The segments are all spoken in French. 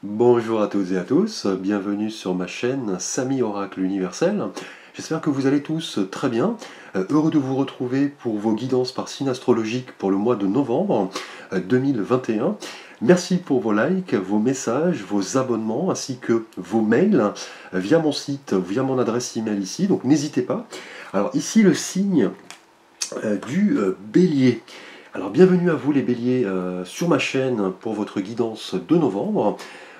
Bonjour à toutes et à tous, bienvenue sur ma chaîne Samy Oracle Universel. J'espère que vous allez tous très bien. Heureux de vous retrouver pour vos guidances par signe astrologique pour le mois de novembre 2021. Merci pour vos likes, vos messages, vos abonnements ainsi que vos mails via mon site, via mon adresse email ici, donc n'hésitez pas. Alors ici le signe du Bélier. Alors bienvenue à vous les Béliers sur ma chaîne pour votre guidance de novembre.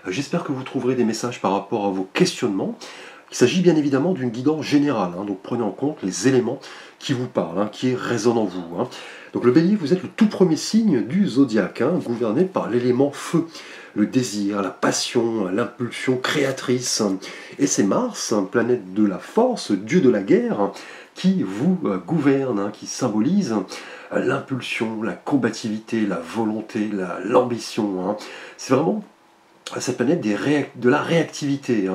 J'espère que vous trouverez des messages par rapport à vos questionnements. Il s'agit bien évidemment d'une guidance générale, donc prenez en compte les éléments qui vous parlent, qui résonnent en vous. Donc le Bélier, vous êtes le tout premier signe du zodiaque, gouverné par l'élément feu, le désir, la passion, l'impulsion créatrice. Et c'est Mars, planète de la force, dieu de la guerre, qui vous gouverne, qui symbolise l'impulsion, la combativité, la volonté, l'ambition. C'est vraiment cette planète de la réactivité,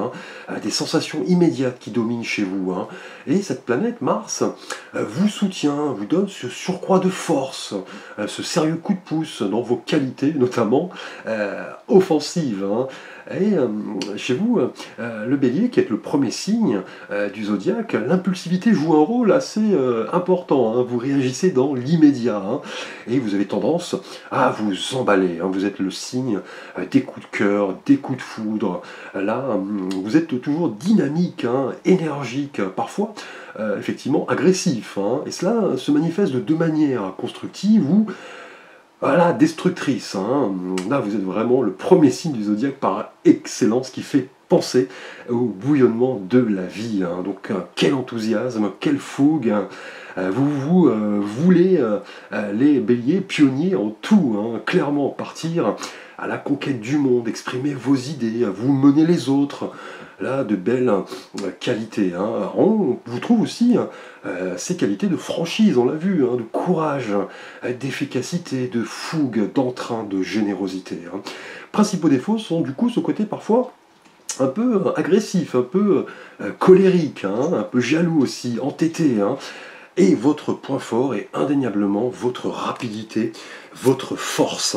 des sensations immédiates qui dominent chez vous. Et cette planète, Mars, vous soutient, vous donne ce surcroît de force, ce sérieux coup de pouce dans vos qualités, notamment offensives. Et chez vous, le Bélier, qui est le premier signe du zodiaque, l'impulsivité joue un rôle assez important. Vous réagissez dans l'immédiat et vous avez tendance à vous emballer. Vous êtes le signe des coups de cœur, des coups de foudre. Là, vous êtes toujours dynamique, énergique, parfois effectivement agressif. Et cela se manifeste de deux manières, constructives ou voilà, destructrice. Là, vous êtes vraiment le premier signe du zodiaque par excellence qui fait penser au bouillonnement de la vie. Donc, quel enthousiasme, quelle fougue. Vous voulez, les béliers, pionniers en tout, clairement partir à la conquête du monde, exprimer vos idées, vous mener les autres. Là, de belles qualités. On vous trouve aussi ces qualités de franchise, on l'a vu, de courage, d'efficacité, de fougue, d'entrain, de générosité. Principaux défauts sont du coup ce côté parfois un peu agressif, un peu colérique, un peu jaloux aussi, entêté. Et votre point fort est indéniablement votre rapidité, votre force.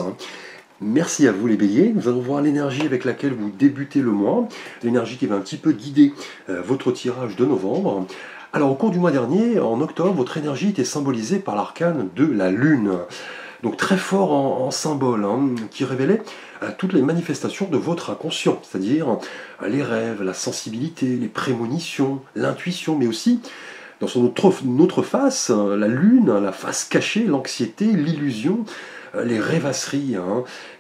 Merci à vous les béliers, nous allons voir l'énergie avec laquelle vous débutez le mois, l'énergie qui va un petit peu guider votre tirage de novembre. Alors au cours du mois dernier, en octobre, votre énergie était symbolisée par l'arcane de la lune. Donc très fort en symbole, qui révélait toutes les manifestations de votre inconscient, c'est-à-dire les rêves, la sensibilité, les prémonitions, l'intuition, mais aussi dans son autre face, la lune, la face cachée, l'anxiété, l'illusion, les rêvasseries.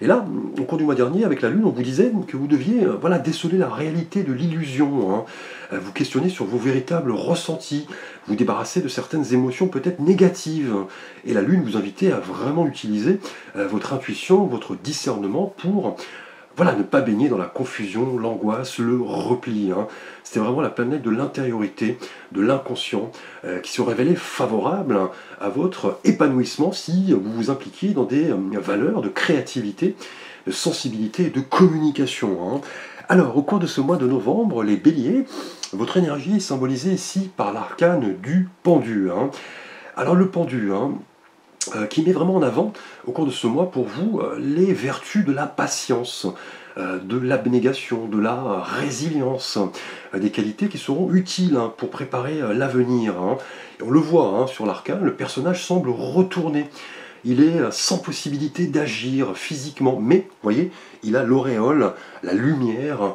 Et là, au cours du mois dernier, avec la Lune, on vous disait que vous deviez déceler la réalité de l'illusion, vous questionner sur vos véritables ressentis, vous débarrasser de certaines émotions peut-être négatives. Et la Lune vous invitait à vraiment utiliser votre intuition, votre discernement pour ne pas baigner dans la confusion, l'angoisse, le repli. C'était vraiment la planète de l'intériorité, de l'inconscient, qui se révélait favorable à votre épanouissement si vous vous impliquiez dans des valeurs de créativité, de sensibilité et de communication. Alors, au cours de ce mois de novembre, les béliers, votre énergie est symbolisée ici par l'arcane du pendu. Alors, le pendu, qui met vraiment en avant, au cours de ce mois, pour vous, les vertus de la patience, de l'abnégation, de la résilience, des qualités qui seront utiles pour préparer l'avenir. Et on le voit sur l'arcane, le personnage semble retourner. Il est sans possibilité d'agir physiquement, mais, vous voyez, il a l'auréole, la lumière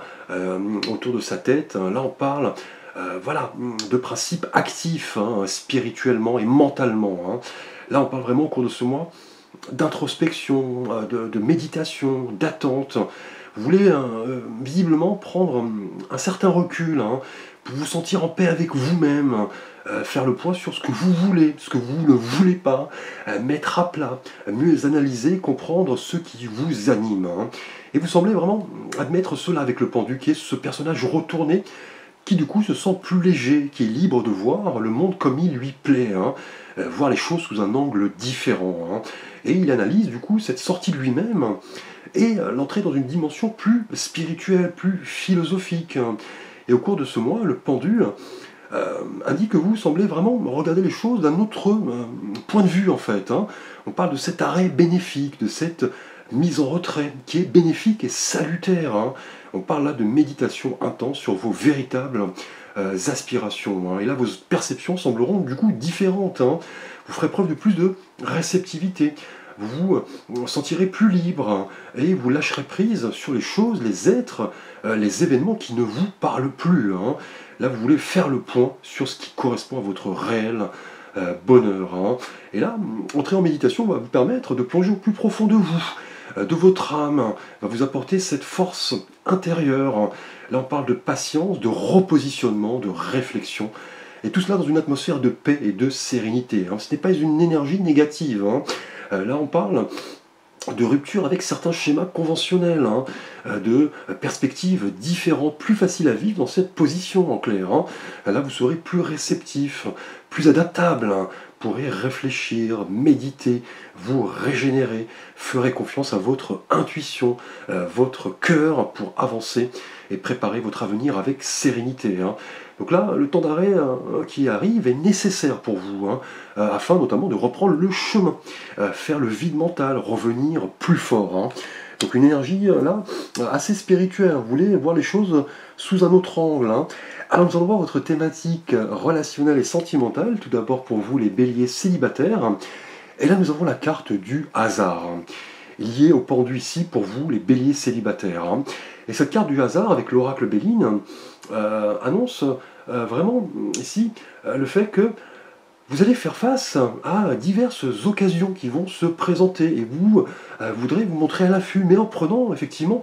autour de sa tête. Là, on parle de principes actifs, spirituellement et mentalement. Là, on parle vraiment au cours de ce mois d'introspection, de méditation, d'attente. Vous voulez visiblement prendre un certain recul, pour vous sentir en paix avec vous-même, faire le point sur ce que vous voulez, ce que vous ne voulez pas, mettre à plat, mieux analyser, comprendre ce qui vous anime. Et vous semblez vraiment admettre cela avec le pendu, qui est ce personnage retourné, qui du coup se sent plus léger, qui est libre de voir le monde comme il lui plaît, voir les choses sous un angle différent. Et il analyse du coup cette sortie de lui-même et l'entrée dans une dimension plus spirituelle, plus philosophique. Et au cours de ce mois, le pendu indique que vous semblez vraiment regarder les choses d'un autre point de vue en fait. On parle de cet arrêt bénéfique, de cette mise en retrait, qui est bénéfique et salutaire, hein. On parle là de méditation intense sur vos véritables aspirations, hein. Et là, vos perceptions sembleront du coup différentes, hein. Vous ferez preuve de plus de réceptivité. Vous vous sentirez plus libre, hein, et vous lâcherez prise sur les choses, les êtres, les événements qui ne vous parlent plus, hein. Là, vous voulez faire le point sur ce qui correspond à votre réel bonheur, hein. Et là, entrer en méditation va vous permettre de plonger au plus profond de vous, de votre âme, va vous apporter cette force intérieure, hein. Là, on parle de patience, de repositionnement, de réflexion, et tout cela dans une atmosphère de paix et de sérénité, hein. Ce n'est pas une énergie négative, hein. Là, on parle de rupture avec certains schémas conventionnels, hein, de perspectives différentes, plus faciles à vivre dans cette position en clair, hein. Là, vous serez plus réceptif, plus adaptable, hein, pourrez réfléchir, méditer, vous régénérer, ferez confiance à votre intuition, votre cœur pour avancer et préparer votre avenir avec sérénité, hein. Donc là, le temps d'arrêt qui arrive est nécessaire pour vous, hein, afin notamment de reprendre le chemin, faire le vide mental, revenir plus fort, hein. Donc une énergie là assez spirituelle, vous voulez voir les choses sous un autre angle, hein. Alors nous allons voir votre thématique relationnelle et sentimentale, tout d'abord pour vous les béliers célibataires, et là nous avons la carte du hasard, liée au pendu ici pour vous les béliers célibataires, hein. Et cette carte du hasard avec l'oracle Béline annonce vraiment ici le fait que vous allez faire face à diverses occasions qui vont se présenter et vous voudrez vous montrer à l'affût, mais en prenant effectivement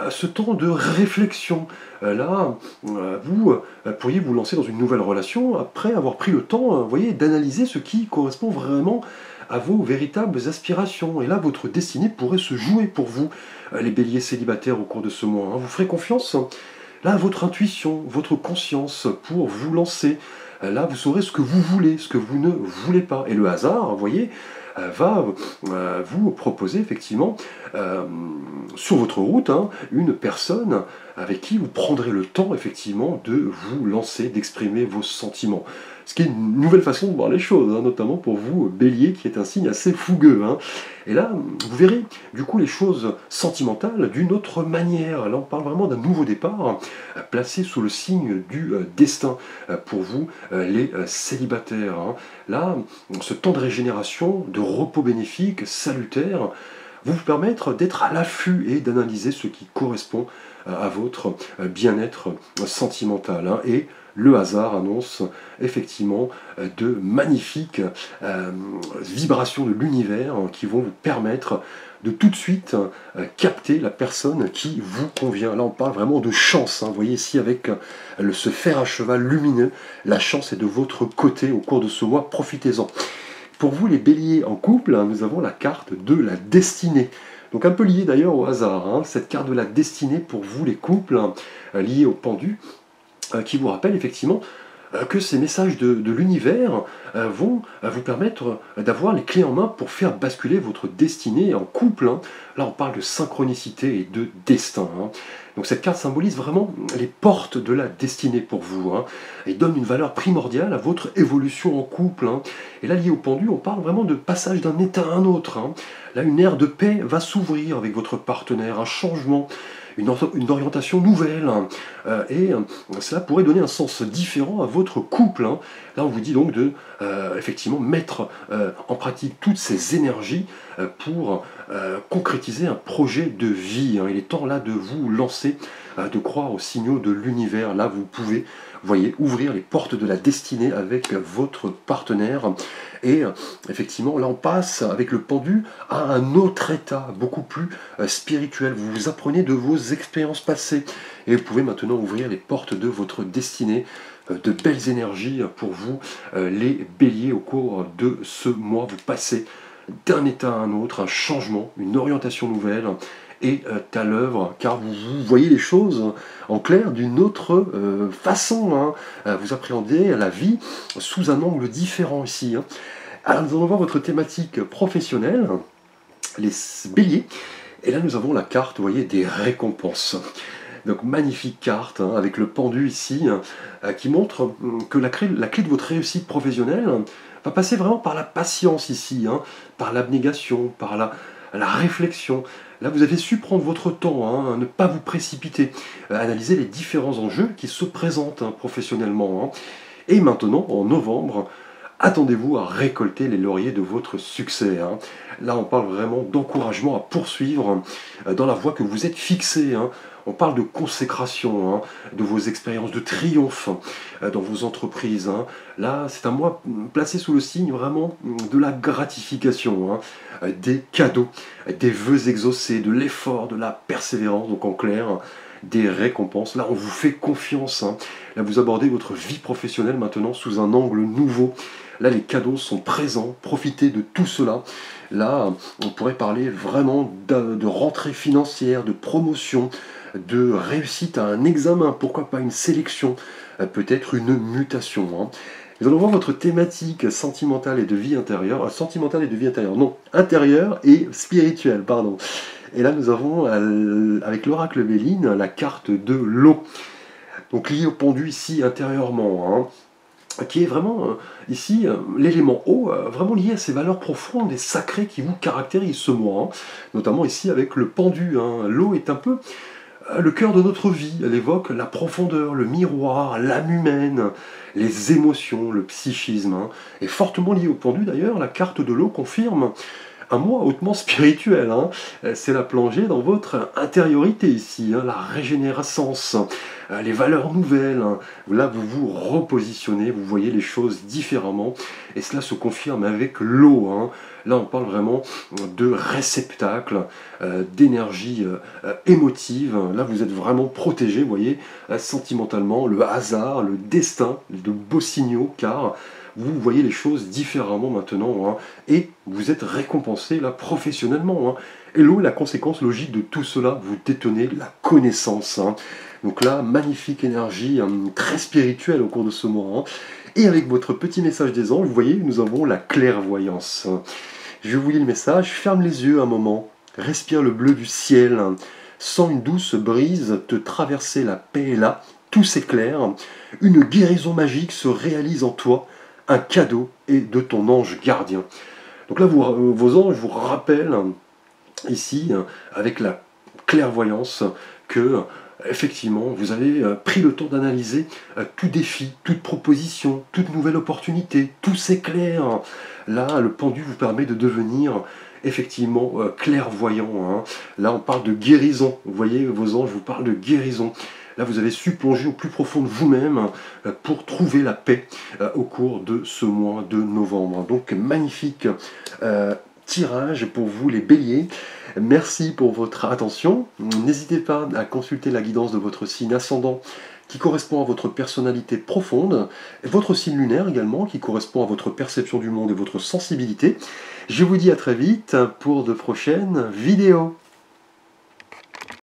ce temps de réflexion. Là, vous pourriez vous lancer dans une nouvelle relation après avoir pris le temps, vous voyez, d'analyser ce qui correspond vraiment à vos véritables aspirations. Et là, votre destinée pourrait se jouer pour vous, les béliers célibataires, au cours de ce mois, hein. Vous ferez confiance là à votre intuition, votre conscience pour vous lancer. Là, vous saurez ce que vous voulez, ce que vous ne voulez pas. Et le hasard, vous voyez, va vous proposer effectivement sur votre route, hein, une personne avec qui vous prendrez le temps effectivement de vous lancer, d'exprimer vos sentiments. Ce qui est une nouvelle façon de voir les choses, hein, notamment pour vous, Bélier, qui est un signe assez fougueux, hein. Et là, vous verrez du coup les choses sentimentales d'une autre manière. Là, on parle vraiment d'un nouveau départ, placé sous le signe du destin pour vous, les célibataires, hein. Là, ce temps de régénération, de repos bénéfique, salutaire, vous permettre d'être à l'affût et d'analyser ce qui correspond à votre bien-être sentimental, hein. Et le hasard annonce effectivement de magnifiques vibrations de l'univers qui vont vous permettre de tout de suite capter la personne qui vous convient. Là, on parle vraiment de chance, hein. Vous voyez ici avec ce fer à cheval lumineux, la chance est de votre côté au cours de ce mois, profitez-en. Pour vous, les béliers en couple, nous avons la carte de la destinée. Donc un peu lié d'ailleurs au hasard, hein, cette carte de la destinée pour vous, les couples, liés au pendu, qui vous rappelle effectivement que ces messages de l'univers vont vous permettre d'avoir les clés en main pour faire basculer votre destinée en couple, hein. Là, on parle de synchronicité et de destin, hein. Donc cette carte symbolise vraiment les portes de la destinée pour vous, hein, et donne une valeur primordiale à votre évolution en couple, hein. Et là, lié au pendu, on parle vraiment de passage d'un état à un autre, hein. Là, une ère de paix va s'ouvrir avec votre partenaire, un changement, une orientation nouvelle, hein, et cela pourrait donner un sens différent à votre couple, hein. Là, on vous dit donc de effectivement mettre en pratique toutes ces énergies pour concrétiser un projet de vie, hein. Il est temps là de vous lancer, de croire aux signaux de l'univers. Là, vous pouvez, vous voyez, ouvrir les portes de la destinée avec votre partenaire. Et effectivement, là, on passe avec le pendu à un autre état, beaucoup plus spirituel. Vous vous apprenez de vos expériences passées et vous pouvez maintenant ouvrir les portes de votre destinée. De belles énergies pour vous, les béliers, au cours de ce mois. Vous passez d'un état à un autre, un changement, une orientation nouvelle est à l'œuvre, car vous voyez les choses en clair d'une autre façon, hein. Vous appréhendez la vie sous un angle différent ici, hein. Alors nous allons voir votre thématique professionnelle, les béliers, et là nous avons la carte, vous voyez, des récompenses. Donc magnifique carte, hein, avec le pendu ici, qui montre que la clé de votre réussite professionnelle va passer vraiment par la patience ici, hein, par l'abnégation, par la réflexion. Là, vous avez su prendre votre temps, hein, ne pas vous précipiter, analyser les différents enjeux qui se présentent hein, professionnellement. Hein. Et maintenant, en novembre, attendez-vous à récolter les lauriers de votre succès. Hein. Là, on parle vraiment d'encouragement à poursuivre dans la voie que vous êtes fixé. Hein. On parle de consécration, hein, de vos expériences de triomphe dans vos entreprises. Hein. Là, c'est un mois placé sous le signe vraiment de la gratification, hein, des cadeaux, des vœux exaucés, de l'effort, de la persévérance, donc en clair, des récompenses. Là, on vous fait confiance. Hein. Là, vous abordez votre vie professionnelle maintenant sous un angle nouveau. Là, les cadeaux sont présents. Profitez de tout cela. Là, on pourrait parler vraiment de rentrée financière, de promotion, de réussite à un examen, pourquoi pas une sélection, peut-être une mutation. Hein. Nous allons voir votre thématique sentimentale et de vie intérieure, sentimentale et de vie intérieure, non, intérieure et spirituelle, pardon. Et là, nous avons, avec l'oracle Béline, la carte de l'eau. Donc liée au pendu ici intérieurement, hein, qui est vraiment ici l'élément eau, vraiment lié à ces valeurs profondes et sacrées qui vous caractérisent ce mois. Hein. Notamment ici avec le pendu. Hein. L'eau est un peu le cœur de notre vie. Elle évoque la profondeur, le miroir, l'âme humaine, les émotions, le psychisme. Hein. Et fortement lié au pendu d'ailleurs, la carte de l'eau confirme un mois hautement spirituel. Hein. C'est la plongée dans votre intériorité ici, hein, la régénérescence, les valeurs nouvelles. Hein. Là, vous vous repositionnez, vous voyez les choses différemment. Et cela se confirme avec l'eau. Hein. Là, on parle vraiment de réceptacle, d'énergie émotive. Là, vous êtes vraiment protégé, vous voyez, sentimentalement, le hasard, le destin, de beaux signaux, car vous voyez les choses différemment maintenant, hein, et vous êtes récompensé là professionnellement. Hein. Et l'eau est la conséquence logique de tout cela, vous détenez la connaissance. Hein. Donc là, magnifique énergie, très spirituelle au cours de ce mois. Hein. Et avec votre petit message des anges, vous voyez, nous avons la clairvoyance. Je vais vous lire le message, ferme les yeux un moment, respire le bleu du ciel, sens une douce brise te traverser la paix et là, tout s'éclaire, une guérison magique se réalise en toi, un cadeau et de ton ange gardien. Donc là, vos anges vous rappellent ici, avec la clairvoyance, que effectivement, vous avez pris le temps d'analyser tout défi, toute proposition, toute nouvelle opportunité, tout s'éclaire. Là, le pendu vous permet de devenir effectivement clairvoyant. Hein. Là, on parle de guérison. Vous voyez, vos anges vous parlent de guérison. Là, vous avez su plonger au plus profond de vous-même pour trouver la paix au cours de ce mois de novembre. Donc, magnifique tirage pour vous, les béliers. Merci pour votre attention. N'hésitez pas à consulter la guidance de votre signe ascendant qui correspond à votre personnalité profonde, et votre signe lunaire également qui correspond à votre perception du monde et votre sensibilité. Je vous dis à très vite pour de prochaines vidéos.